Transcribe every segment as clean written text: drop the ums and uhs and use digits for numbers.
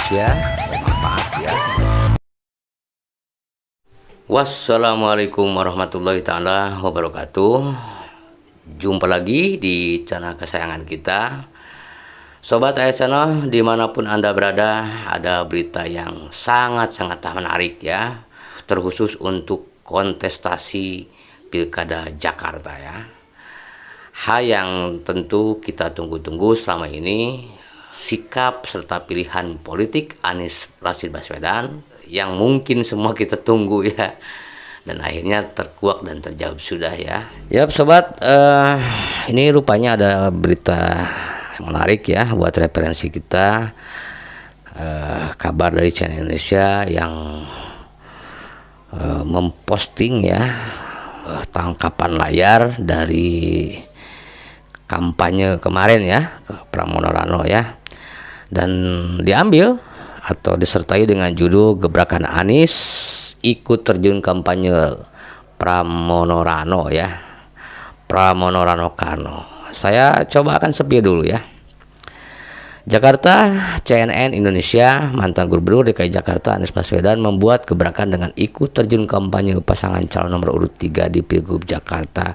ya, bermanfaat ya. Wassalamualaikum warahmatullahi taala wabarakatuh. Jumpa lagi di channel kesayangan kita, Sobat Ayah Channel. Dimanapun Anda berada, ada berita yang sangat-sangat menarik ya, terkhusus untuk kontestasi Pilkada Jakarta ya. Hal yang tentu kita tunggu-tunggu selama ini, sikap serta pilihan politik Anies Rashid Baswedan yang mungkin semua kita tunggu ya, dan akhirnya terkuak dan terjawab sudah ya. Yap sobat, ini rupanya ada berita yang menarik ya buat referensi kita. Kabar dari Channel Indonesia yang memposting ya tangkapan layar dari kampanye kemarin ya Pramono Rano ya, dan diambil atau disertai dengan judul Gebrakan Anies ikut terjun kampanye Pramono Rano ya, Pramono Rano Karno. Saya coba akan sepi dulu ya. Jakarta, CNN Indonesia, mantan Gubernur DKI Jakarta Anies Baswedan membuat gebrakan dengan ikut terjun kampanye pasangan calon nomor urut 3 di Pilgub Jakarta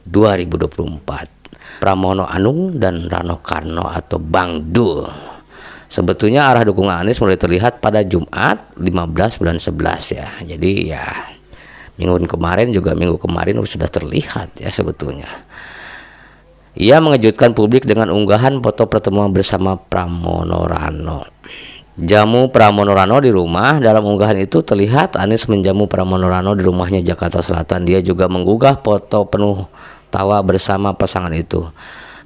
2024. Pramono Anung dan Rano Karno atau Bang Dul. Sebetulnya arah dukungan Anies mulai terlihat pada Jumat 15 bulan 11 ya. Jadi ya minggu kemarin sudah terlihat ya sebetulnya. Ia mengejutkan publik dengan unggahan foto pertemuan bersama Pramono Rano. Jamu Pramono Rano di rumah. Dalam unggahan itu terlihat Anies menjamu Pramono Rano di rumahnya Jakarta Selatan. Dia juga menggugah foto penuh tawa bersama pasangan itu.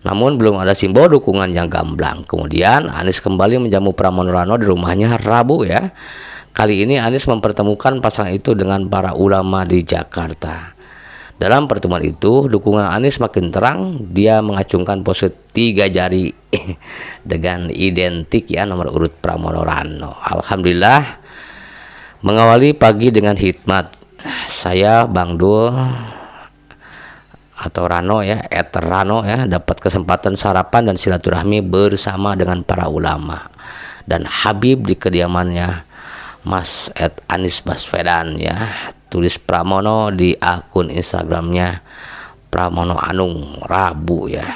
Namun belum ada simbol dukungan yang gamblang. Kemudian Anies kembali menjamu Pramono Rano di rumahnya Rabu ya. Kali ini Anies mempertemukan pasangan itu dengan para ulama di Jakarta. Dalam pertemuan itu dukungan Anies makin terang. Dia mengacungkan pose 3 jari dengan identik ya nomor urut Pramono Rano. Alhamdulillah, mengawali pagi dengan hikmat, saya Bang Dul atau Rano ya, Rano ya, dapat kesempatan sarapan dan silaturahmi bersama dengan para ulama dan Habib di kediamannya Mas Anies Baswedan ya. Tulis Pramono di akun Instagramnya Pramono Anung Rabu ya.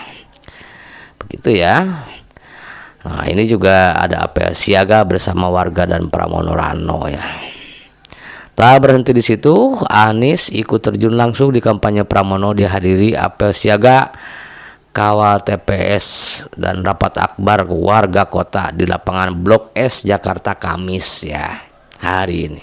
Begitu ya. Nah, ini juga ada apel siaga bersama warga dan Pramono Rano ya. Tak berhenti di situ, Anies ikut terjun langsung di kampanye Pramono. Dihadiri apel siaga, kawal TPS dan rapat akbar warga kota di lapangan Blok S Jakarta Kamis ya hari ini.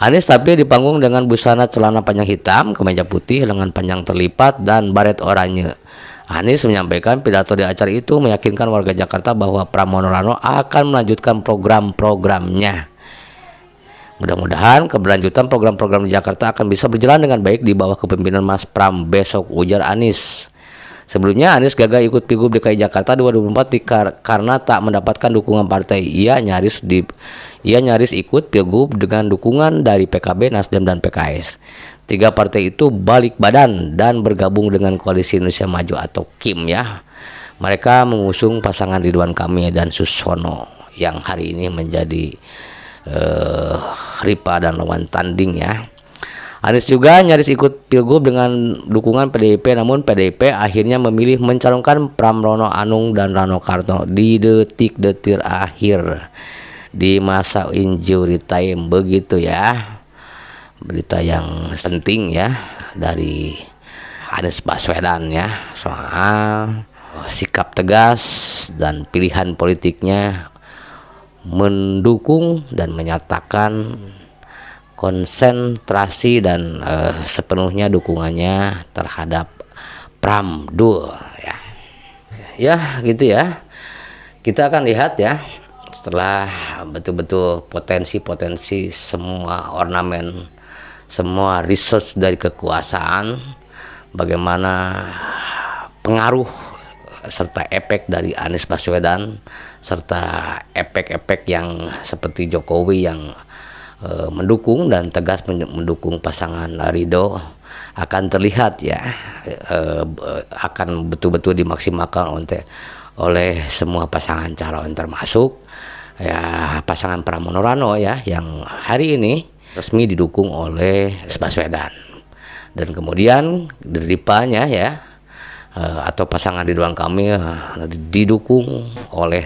Anies tampil di panggung dengan busana celana panjang hitam, kemeja putih, lengan panjang terlipat, dan baret oranye. Anies menyampaikan pidato di acara itu meyakinkan warga Jakarta bahwa Pramono Rano akan melanjutkan program-programnya. Mudah-mudahan keberlanjutan program-program di Jakarta akan bisa berjalan dengan baik di bawah kepemimpinan Mas Pram besok, ujar Anies. Sebelumnya Anies gagal ikut Pilgub DKI Jakarta 2024 karena tak mendapatkan dukungan partai. Ia nyaris ikut Pilgub dengan dukungan dari PKB, Nasdem, dan PKS. 3 partai itu balik badan dan bergabung dengan Koalisi Indonesia Maju atau KIM ya. Mereka mengusung pasangan Ridwan Kamil dan Susono yang hari ini menjadi ripa dan lawan tanding ya. Anies juga nyaris ikut Pilgub dengan dukungan PDIP, namun PDIP akhirnya memilih mencalonkan Pramono Anung dan Rano Karno di detik-detik akhir di masa injury time. Begitu ya berita yang penting ya dari Anies Baswedan ya, soal sikap tegas dan pilihan politiknya mendukung dan menyatakan konsentrasi dan sepenuhnya dukungannya terhadap Pram Dul ya. Ya gitu ya. Kita akan lihat ya setelah betul-betul potensi-potensi semua ornamen, semua resource dari kekuasaan, bagaimana pengaruh serta efek dari Anies Baswedan serta efek-efek yang seperti Jokowi yang mendukung dan tegas mendukung pasangan Ridho akan terlihat ya, akan betul-betul dimaksimalkan oleh semua pasangan calon, termasuk ya pasangan Pramono Rano ya, yang hari ini resmi didukung oleh Anies Baswedan. Dan kemudian deripanya ya, atau pasangan Ridwan Kamil didukung oleh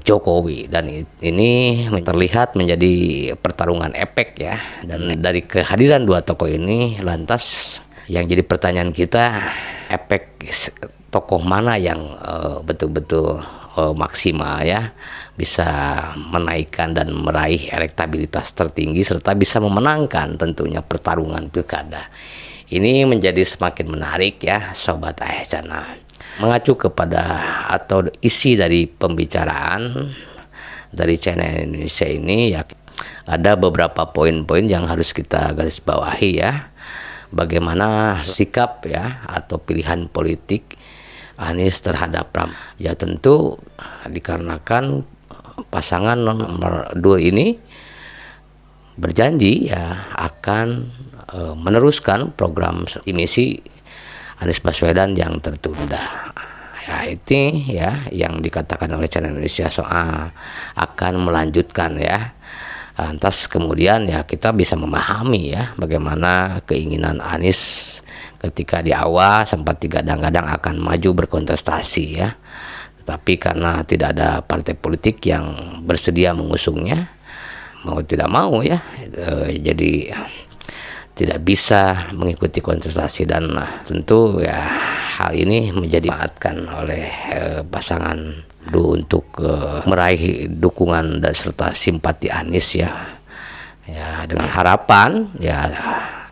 Jokowi, dan ini terlihat menjadi pertarungan epek ya. Dan dari kehadiran dua tokoh ini, lantas yang jadi pertanyaan kita, efek tokoh mana yang betul-betul maksimal ya, bisa menaikkan dan meraih elektabilitas tertinggi serta bisa memenangkan tentunya pertarungan pilkada. Ini menjadi semakin menarik ya Sobat AS Channel. Mengacu kepada atau isi dari pembicaraan dari channel Indonesia ini ya, ada beberapa poin-poin yang harus kita garis bawahi ya. Bagaimana sikap ya atau pilihan politik Anies terhadap Pram. Ya tentu dikarenakan pasangan nomor 2 ini berjanji ya akan meneruskan program misi Anies Baswedan yang tertunda. Ya itu ya yang dikatakan oleh channel Indonesia soal akan melanjutkan ya. Lantas kemudian ya kita bisa memahami ya bagaimana keinginan Anies ketika di awal sempat digadang-gadang akan maju berkontestasi ya. Tetapi karena tidak ada partai politik yang bersedia mengusungnya, mau tidak mau ya, jadi tidak bisa mengikuti kontestasi. Dan tentu ya hal ini menjadi dimanfaatkan oleh pasangan untuk meraih dukungan dan serta simpati Anies ya. Ya dengan harapan ya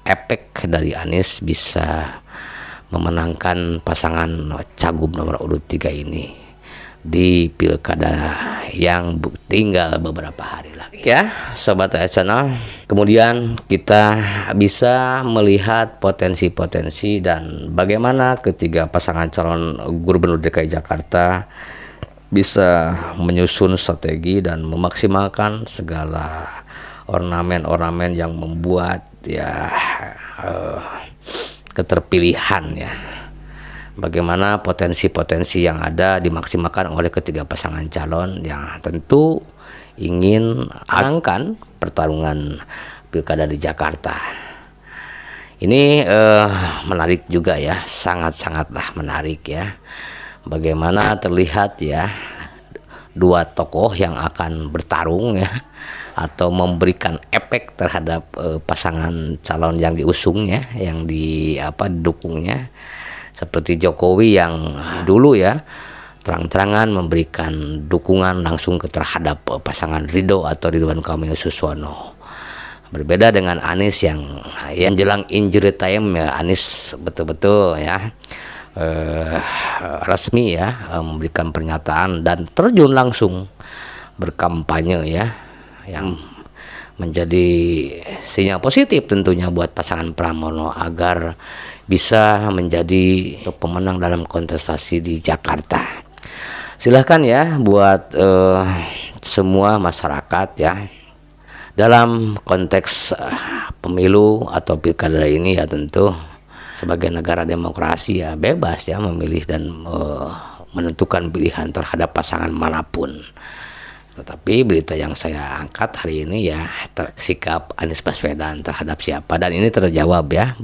efek dari Anies bisa memenangkan pasangan cagup nomor urut 3 ini di pilkada yang tinggal beberapa hari lagi ya Sobat AS Channel. Kemudian kita bisa melihat potensi-potensi dan bagaimana ketiga pasangan calon gubernur DKI Jakarta bisa menyusun strategi dan memaksimalkan segala ornamen-ornamen yang membuat ya keterpilihan ya. Bagaimana potensi-potensi yang ada dimaksimalkan oleh ketiga pasangan calon yang tentu ingin angkat pertarungan pilkada di Jakarta. Ini menarik juga ya, sangat-sangatlah menarik ya. Bagaimana terlihat ya dua tokoh yang akan bertarung ya, atau memberikan efek terhadap pasangan calon yang diusungnya, yang didukungnya. Seperti Jokowi yang dulu ya terang-terangan memberikan dukungan langsung terhadap pasangan Ridwan Kamil Suswono. Berbeda dengan Anies yang jelang injury time ya, Anies betul-betul ya resmi ya memberikan pernyataan dan terjun langsung berkampanye ya, yang menjadi sinyal positif tentunya buat pasangan Pramono agar bisa menjadi pemenang dalam kontestasi di Jakarta. Silahkan ya buat semua masyarakat ya, dalam konteks pemilu atau pilkada ini ya, tentu sebagai negara demokrasi ya bebas ya memilih dan menentukan pilihan terhadap pasangan manapun. Tetapi berita yang saya angkat hari ini ya sikap Anies Baswedan terhadap siapa, dan ini terjawab ya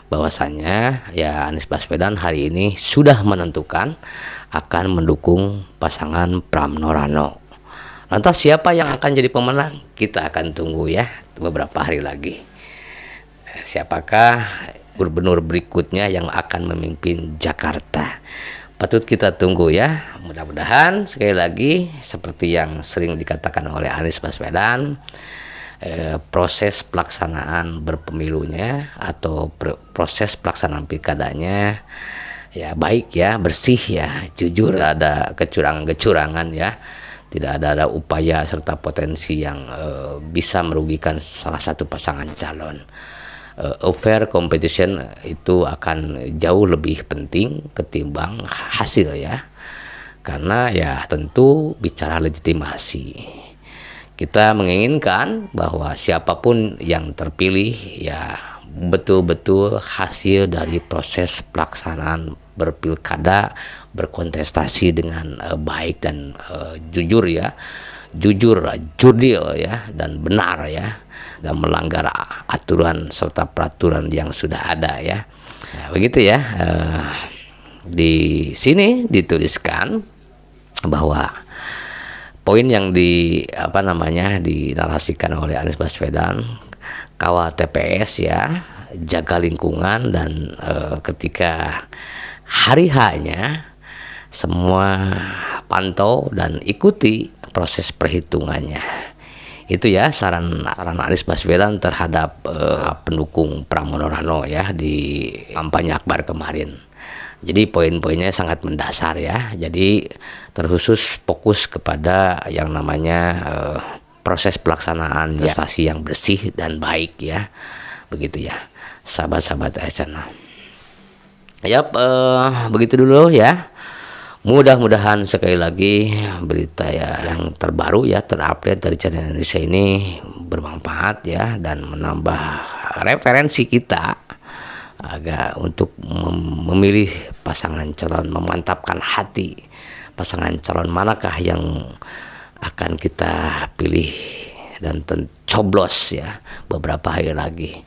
bahwasannya ya Anies Baswedan hari ini sudah menentukan akan mendukung pasangan Pramono Rano. Lantas siapa yang akan jadi pemenang? Kita akan tunggu ya beberapa hari lagi. Siapakah gubernur berikutnya yang akan memimpin Jakarta? Patut kita tunggu ya. Mudah-mudahan sekali lagi seperti yang sering dikatakan oleh Anies Baswedan, proses pelaksanaan berpemilunya atau proses pelaksanaan pilkadanya ya baik ya, bersih ya, jujur, ada kecurangan-kecurangan ya, tidak ada upaya serta potensi yang bisa merugikan salah satu pasangan calon. Fair competition itu akan jauh lebih penting ketimbang hasil ya, karena ya tentu bicara legitimasi, kita menginginkan bahwa siapapun yang terpilih ya betul-betul hasil dari proses pelaksanaan berpilkada, berkontestasi dengan baik dan jujur ya, jujur, jurdil ya, dan benar ya, dan melanggar aturan serta peraturan yang sudah ada ya. Nah, begitu ya. Di sini dituliskan bahwa poin yang dinarasikan oleh Anies Baswedan, kawal TPS ya, jaga lingkungan, dan ketika hari H-nya semua pantau dan ikuti proses perhitungannya. Itu ya saran Anies Baswedan terhadap pendukung Pramono Rano ya di kampanye akbar kemarin. Jadi poin-poinnya sangat mendasar ya. Jadi terkhusus fokus kepada yang namanya proses pelaksanaan investasi yang bersih dan baik ya. Begitu ya, sahabat-sahabat ASN. Yap, begitu dulu ya. Mudah-mudahan sekali lagi berita ya yang terbaru ya, terupdate dari Channel Indonesia ini bermanfaat ya, dan menambah referensi kita agak untuk memilih pasangan calon, memantapkan hati pasangan calon manakah yang akan kita pilih dan coblos ya beberapa hari lagi.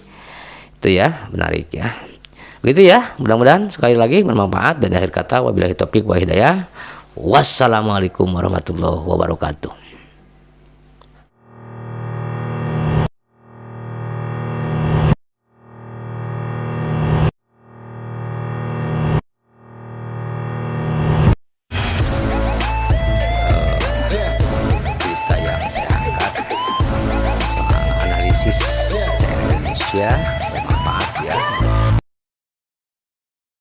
Itu ya, menarik ya. Begitu ya, mudah-mudahan sekali lagi bermanfaat, dan akhir kata wabillahi taufiq wa hidayah. Wassalamualaikum warahmatullahi wabarakatuh. Berita yang saya angkat soal analisis Indonesia